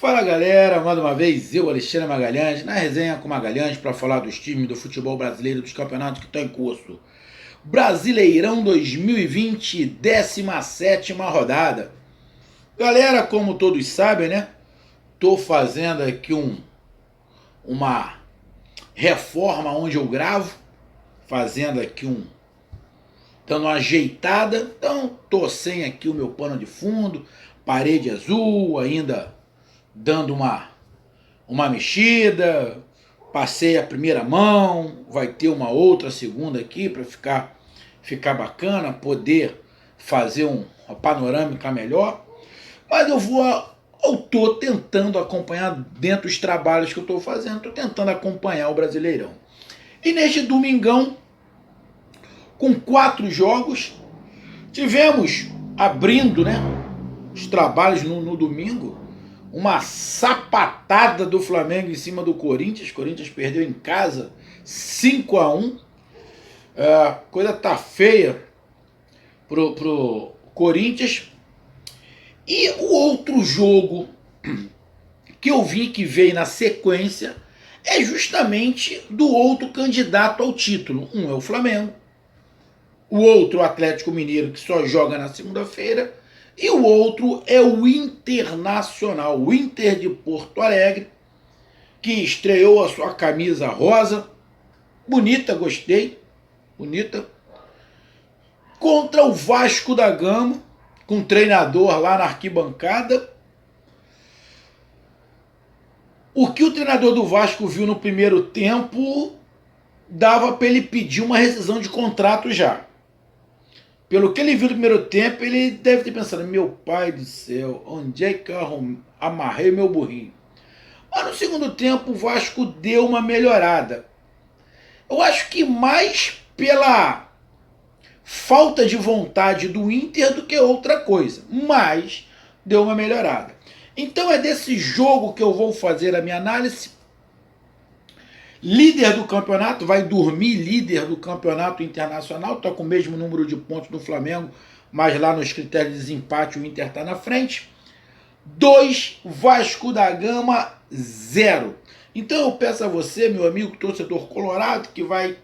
Fala galera, mais uma vez eu, Alexandre Magalhães, na resenha com Magalhães para falar dos times do futebol brasileiro, dos campeonatos que estão em curso. Brasileirão 2020, 17ª rodada. Galera, como todos sabem, né? Tô fazendo aqui uma reforma onde eu gravo, fazendo aqui dando uma ajeitada. Então tô sem aqui o meu pano de fundo, parede azul, ainda dando uma mexida, passei a primeira mão, vai ter uma outra segunda aqui para ficar bacana, poder fazer uma panorâmica melhor. Mas eu tô tentando acompanhar dentro dos trabalhos que eu tô fazendo, tô tentando acompanhar o Brasileirão. E neste domingão, com 4 jogos, tivemos abrindo, né, os trabalhos no domingo, uma sapatada do Flamengo em cima do Corinthians. O Corinthians perdeu em casa 5-1. Coisa tá feia pro Corinthians. E o outro jogo que eu vi que veio na sequência é justamente do outro candidato ao título. Um é o Flamengo, o outro o Atlético Mineiro, que só joga na segunda-feira, e o outro é o Internacional, o Inter de Porto Alegre, que estreou a sua camisa rosa, bonita, gostei, bonita, contra o Vasco da Gama, com o treinador lá na arquibancada. O que o treinador do Vasco viu no primeiro tempo dava para ele pedir uma rescisão de contrato já. Pelo que ele viu no primeiro tempo, ele deve ter pensado: meu pai do céu, onde é que eu amarrei meu burrinho? Mas no segundo tempo o Vasco deu uma melhorada. Eu acho que mais pela falta de vontade do Inter do que outra coisa. Mas deu uma melhorada. Então é desse jogo que eu vou fazer a minha análise. Líder do campeonato, vai dormir líder do campeonato internacional, está com o mesmo número de pontos do Flamengo, mas lá nos critérios de desempate o Inter está na frente. 2, Vasco da Gama 0. Então eu peço a você, meu amigo torcedor colorado, que vai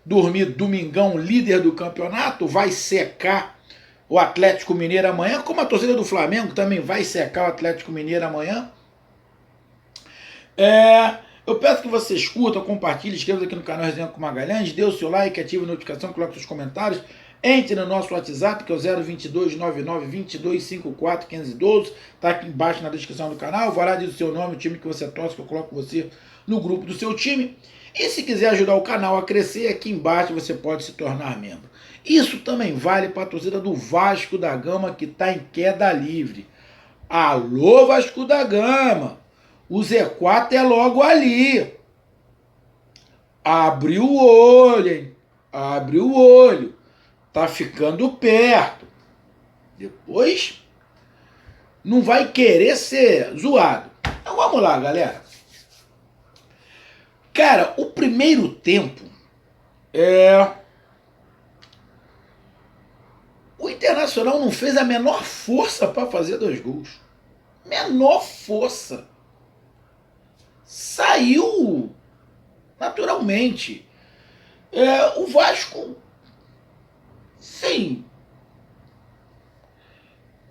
dormir domingão líder do campeonato, vai secar o Atlético Mineiro amanhã, como a torcida do Flamengo também vai secar o Atlético Mineiro amanhã. Eu peço que você escuta, compartilhe, inscreva aqui no canal Resenha com Magalhães, dê o seu like, ative a notificação, coloque seus comentários, entre no nosso WhatsApp, que é o 022 99 22 54 1512, tá aqui embaixo na descrição do canal. Vai lá, diz o seu nome, o time que você torce, que eu coloco você no grupo do seu time. E se quiser ajudar o canal a crescer, aqui embaixo você pode se tornar membro. Isso também vale para a torcida do Vasco da Gama, que está em queda livre. Alô, Vasco da Gama! O Z4 é logo ali. Abre o olho, hein? Abre o olho. Tá ficando perto. Depois não vai querer ser zoado. Então vamos lá, galera. Cara, o primeiro tempo o Internacional não fez a menor força para fazer 2 gols. Menor força. Saiu naturalmente. O Vasco, sim,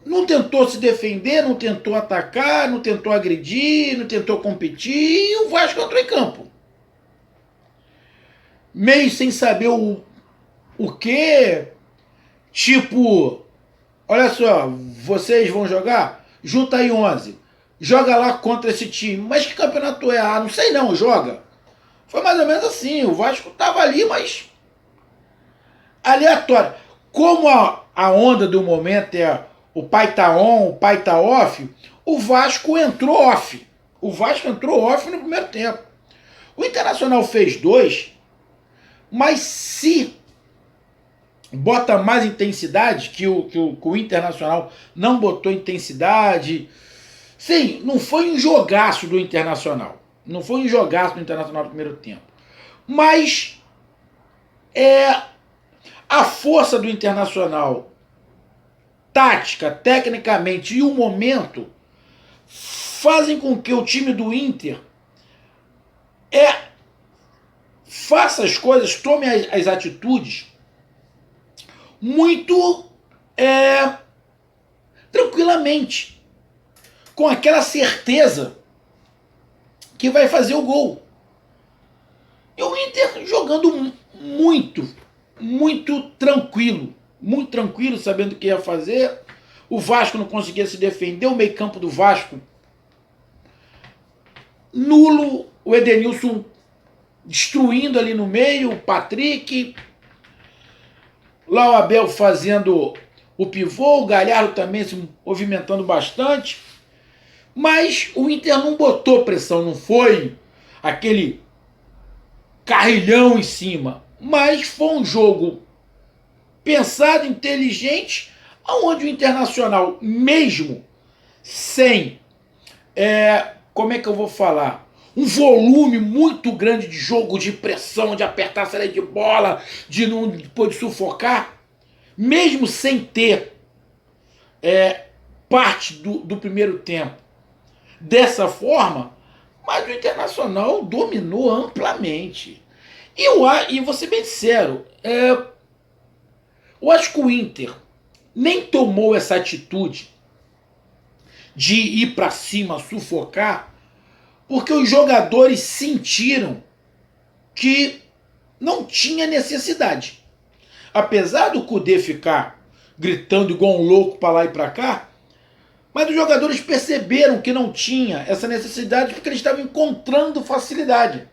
não tentou se defender, não tentou atacar, não tentou agredir, não tentou competir, e o Vasco entrou em campo. Meio sem saber o que, tipo, olha só, vocês vão jogar? Junta aí 11. Joga lá contra esse time. Mas que campeonato é? Não sei não, joga. Foi mais ou menos assim. O Vasco tava ali, mas aleatório. Como a onda do momento é o pai tá on, o pai tá off, o Vasco entrou off. O Vasco entrou off no primeiro tempo. O Internacional fez 2, mas se bota mais intensidade, que o Internacional não botou intensidade. Sim, não foi um jogaço do Internacional. Não foi um jogaço do Internacional no primeiro tempo. Mas a força do Internacional, tática, tecnicamente e o momento, fazem com que o time do Inter faça as coisas, tome as atitudes muito tranquilamente, com aquela certeza que vai fazer o gol. E o Inter jogando muito tranquilo, sabendo o que ia fazer. O Vasco não conseguia se defender, o meio-campo do Vasco nulo, o Edenilson destruindo ali no meio, o Patrick, lá o Abel fazendo o pivô, o Galhardo também se movimentando bastante, mas o Inter não botou pressão, não foi aquele carrilhão em cima, mas foi um jogo pensado, inteligente, onde o Internacional, mesmo sem, como é que eu vou falar, um volume muito grande de jogo, de pressão, de apertar a saída de bola, de não depois de sufocar, mesmo sem ter parte do primeiro tempo dessa forma, mas o Internacional dominou amplamente. E vou ser bem sincero, eu acho que o Inter nem tomou essa atitude de ir para cima, sufocar, porque os jogadores sentiram que não tinha necessidade. Apesar do Kudê ficar gritando igual um louco para lá e para cá, mas os jogadores perceberam que não tinha essa necessidade porque eles estavam encontrando facilidade.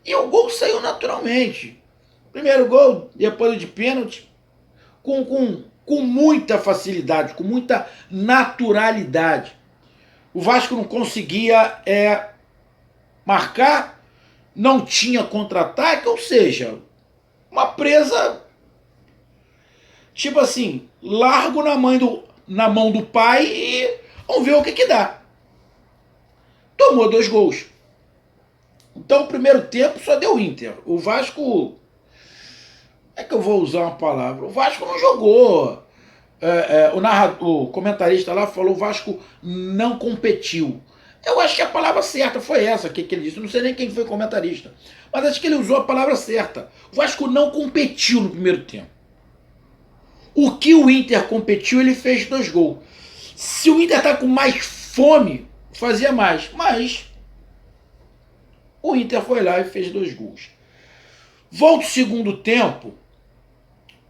E o gol saiu naturalmente. Primeiro gol, depois de pênalti, com muita facilidade, com muita naturalidade. O Vasco não conseguia marcar, não tinha contra-ataque, ou seja, uma presa, tipo assim, largo na mão do pai e vamos ver o que dá. Tomou 2 gols. Então o primeiro tempo só deu Inter. O Vasco, é que eu vou usar uma palavra, o Vasco não jogou. O comentarista lá falou: o Vasco não competiu. Eu acho que a palavra certa foi essa que ele disse. Eu não sei nem quem foi o comentarista, mas acho que ele usou a palavra certa. O Vasco não competiu no primeiro tempo. O que o Inter competiu, ele fez 2 gols. Se o Inter tá com mais fome, fazia mais. Mas o Inter foi lá e fez 2 gols. Volta o segundo tempo,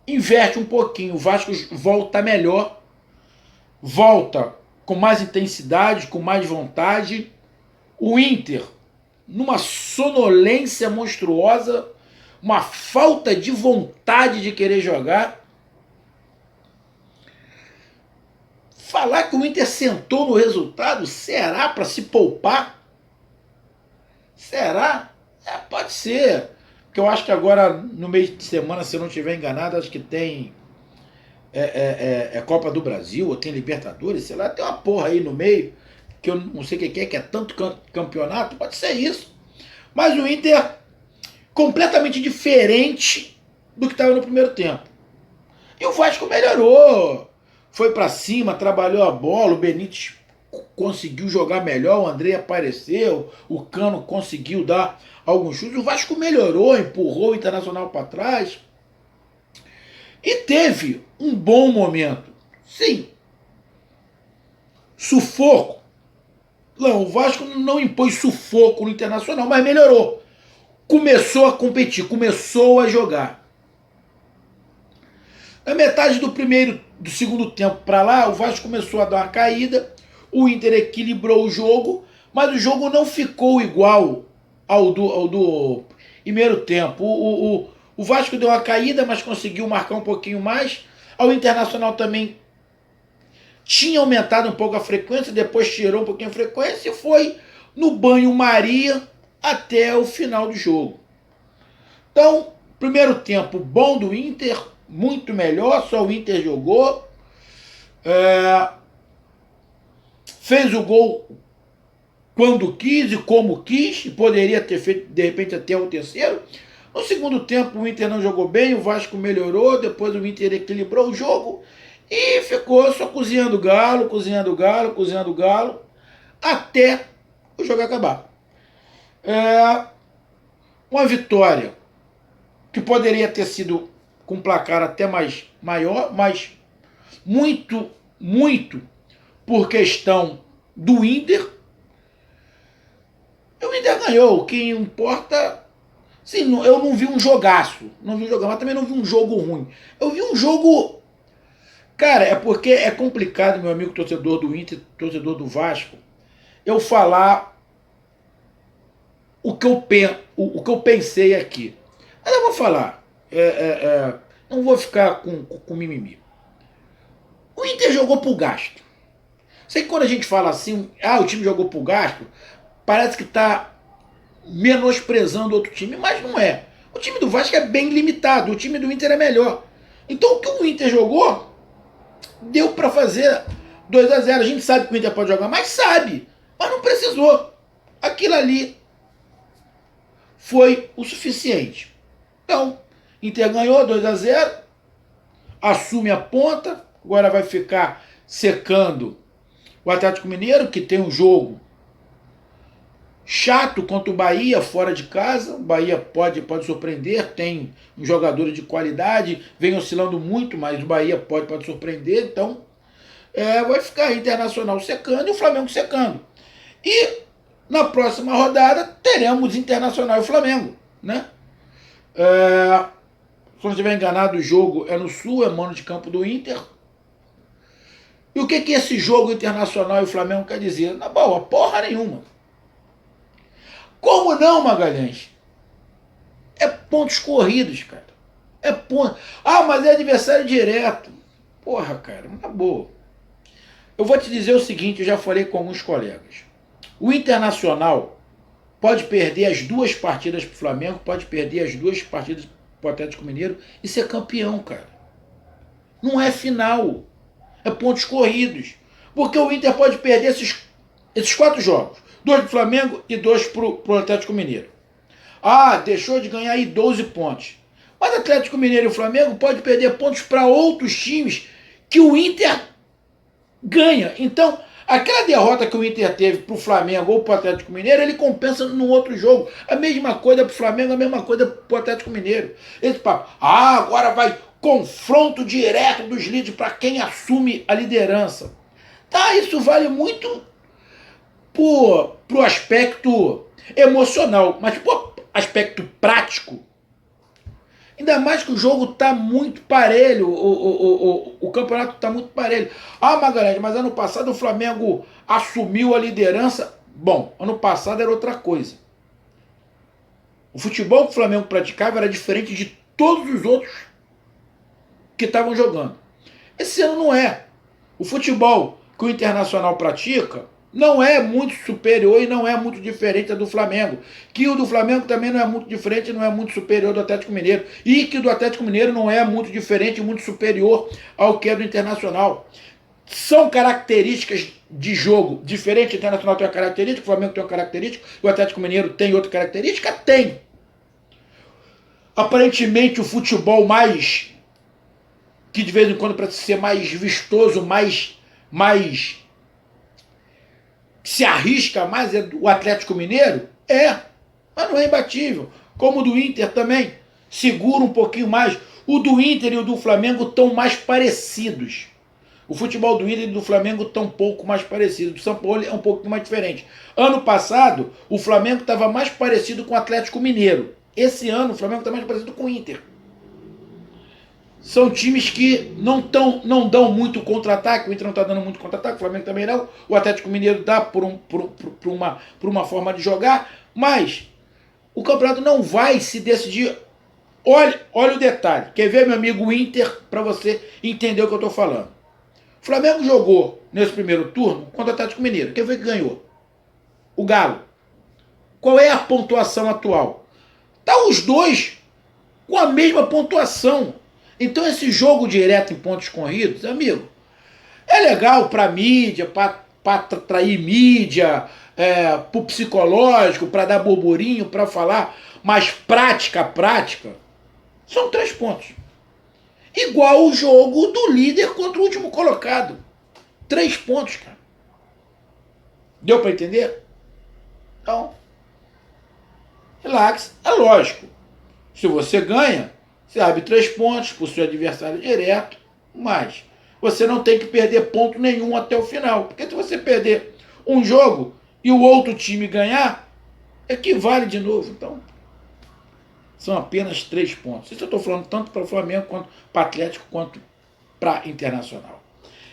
inverte um pouquinho. O Vasco volta melhor, volta com mais intensidade, com mais vontade. O Inter, numa sonolência monstruosa, uma falta de vontade de querer jogar. Falar que o Inter sentou no resultado, será para se poupar? Será? Pode ser. Porque eu acho que agora, no meio de semana, se eu não estiver enganado, acho que tem Copa do Brasil, ou tem Libertadores, sei lá, tem uma porra aí no meio, que eu não sei o que é tanto campeonato, pode ser isso. Mas o Inter, completamente diferente do que estava no primeiro tempo. E o Vasco melhorou, foi para cima, trabalhou a bola, o Benítez conseguiu jogar melhor, o André apareceu, o Cano conseguiu dar alguns chutes, o Vasco melhorou, empurrou o Internacional para trás e teve um bom momento. Sim, sufoco. Não, o Vasco não impôs sufoco no Internacional, mas melhorou. Começou a competir, começou a jogar. Na metade do segundo tempo para lá, o Vasco começou a dar uma caída, o Inter equilibrou o jogo, mas o jogo não ficou igual ao do primeiro tempo. O Vasco deu uma caída, mas conseguiu marcar um pouquinho mais. O Internacional também tinha aumentado um pouco a frequência, depois tirou um pouquinho a frequência e foi no banho-maria até o final do jogo. Então, primeiro tempo bom do Inter, muito melhor, só o Inter jogou. Fez o gol quando quis e como quis, e poderia ter feito, de repente, até o terceiro. No segundo tempo, o Inter não jogou bem, o Vasco melhorou, depois o Inter equilibrou o jogo e ficou só cozinhando galo, até o jogo acabar. Uma vitória que poderia ter sido com um placar até mais maior, mas muito, muito por questão do Inter. O Inter ganhou, o que importa. Sim, eu não vi um jogaço, mas também não vi um jogo ruim. Eu vi um jogo. Cara, é porque é complicado, meu amigo torcedor do Inter, torcedor do Vasco, eu falar o que eu pensei aqui. Mas eu vou falar. Não vou ficar com mimimi. O Inter jogou pro gasto. Sei que quando a gente fala assim, o time jogou pro gasto, parece que tá menosprezando outro time, mas não é. O time do Vasco é bem limitado, o time do Inter é melhor. Então o que o Inter jogou, deu para fazer 2-0. A gente sabe que o Inter pode jogar, mas não precisou. Aquilo ali foi o suficiente. Então, Inter ganhou 2-0, assume a ponta, agora vai ficar secando o Atlético Mineiro, que tem um jogo chato contra o Bahia fora de casa. O Bahia pode surpreender, tem um jogador de qualidade, vem oscilando muito, mas o Bahia pode surpreender. Então vai ficar Internacional secando e o Flamengo secando. E na próxima rodada teremos Internacional e Flamengo, né? Se não estiver enganado, o jogo é no Sul, é mano de campo do Inter. E o que esse jogo Internacional e Flamengo quer dizer? Na boa, porra nenhuma. Como não, Magalhães? É pontos corridos, cara. É ponto. Mas é adversário direto. Porra, cara, na boa. Eu vou te dizer o seguinte, eu já falei com alguns colegas. O Internacional pode perder as 2 partidas pro Flamengo, pode perder as 2 partidas pro Atlético Mineiro e ser campeão, cara. Não é final. É pontos corridos. Porque o Inter pode perder esses 4 jogos. 2 pro Flamengo e 2 pro Atlético Mineiro. Deixou de ganhar aí 12 pontos. Mas Atlético Mineiro e o Flamengo pode perder pontos para outros times que o Inter ganha. Então, aquela derrota que o Inter teve pro Flamengo ou pro Atlético Mineiro, ele compensa no outro jogo. A mesma coisa pro Flamengo, a mesma coisa pro Atlético Mineiro. Esse papo, agora vai confronto direto dos líderes para quem assume a liderança. Isso vale muito pro aspecto emocional, mas pro aspecto prático, ainda mais que o jogo tá muito parelho, o campeonato tá muito parelho. Magalhães, mas ano passado o Flamengo assumiu a liderança. Bom, ano passado era outra coisa. O futebol que o Flamengo praticava era diferente de todos os outros que estavam jogando. Esse ano não é. O futebol que o Internacional pratica não é muito superior e não é muito diferente do Flamengo. Que o do Flamengo também não é muito diferente e não é muito superior do Atlético Mineiro. E que o do Atlético Mineiro não é muito diferente e muito superior ao que é do Internacional. São características de jogo diferentes. O Internacional tem uma característica, o Flamengo tem uma característica, o Atlético Mineiro tem outra característica? Tem. Aparentemente o futebol mais, que de vez em quando para ser mais vistoso, mais se arrisca mais é o Atlético Mineiro? Mas não é imbatível. Como o do Inter também, segura um pouquinho mais. O do Inter e o do Flamengo estão mais parecidos. O futebol do Inter e do Flamengo estão um pouco mais parecidos. O do São Paulo é um pouco mais diferente. Ano passado, o Flamengo estava mais parecido com o Atlético Mineiro. Esse ano, o Flamengo está mais parecido com o Inter. São times que não dão muito contra-ataque. O Inter não está dando muito contra-ataque, o Flamengo também não. O Atlético Mineiro dá por uma forma de jogar, mas o campeonato não vai se decidir. Olha o detalhe. Quer ver, meu amigo, o Inter, para você entender o que eu estou falando. O Flamengo jogou nesse primeiro turno contra o Atlético Mineiro. Quem foi que ganhou? O Galo. Qual é a pontuação atual? Tá os dois com a mesma pontuação. Então esse jogo direto em pontos corridos, amigo, é legal para mídia, para atrair mídia, para o psicológico, para dar burburinho, para falar, mas prática, são 3 pontos. Igual o jogo do líder contra o último colocado. 3 pontos, cara. Deu para entender? Então, relax. É lógico. Se você ganha, você abre 3 pontos para o seu adversário direto, mas você não tem que perder ponto nenhum até o final. Porque se você perder um jogo e o outro time ganhar, equivale de novo. Então, são apenas 3 pontos. Isso eu estou falando tanto para o Flamengo, quanto para o Atlético, quanto para o Internacional.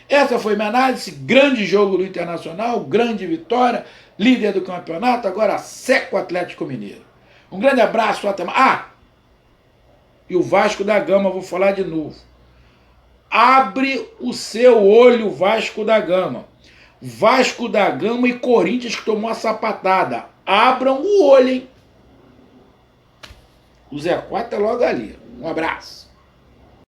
Essa foi minha análise. Grande jogo do Internacional, grande vitória, líder do campeonato, agora seca o Atlético Mineiro. Um grande abraço, até mais. E o Vasco da Gama, vou falar de novo. Abre o seu olho, Vasco da Gama. Vasco da Gama e Corinthians que tomou a sapatada. Abram o olho, hein? O Zé 4 é logo ali. Um abraço.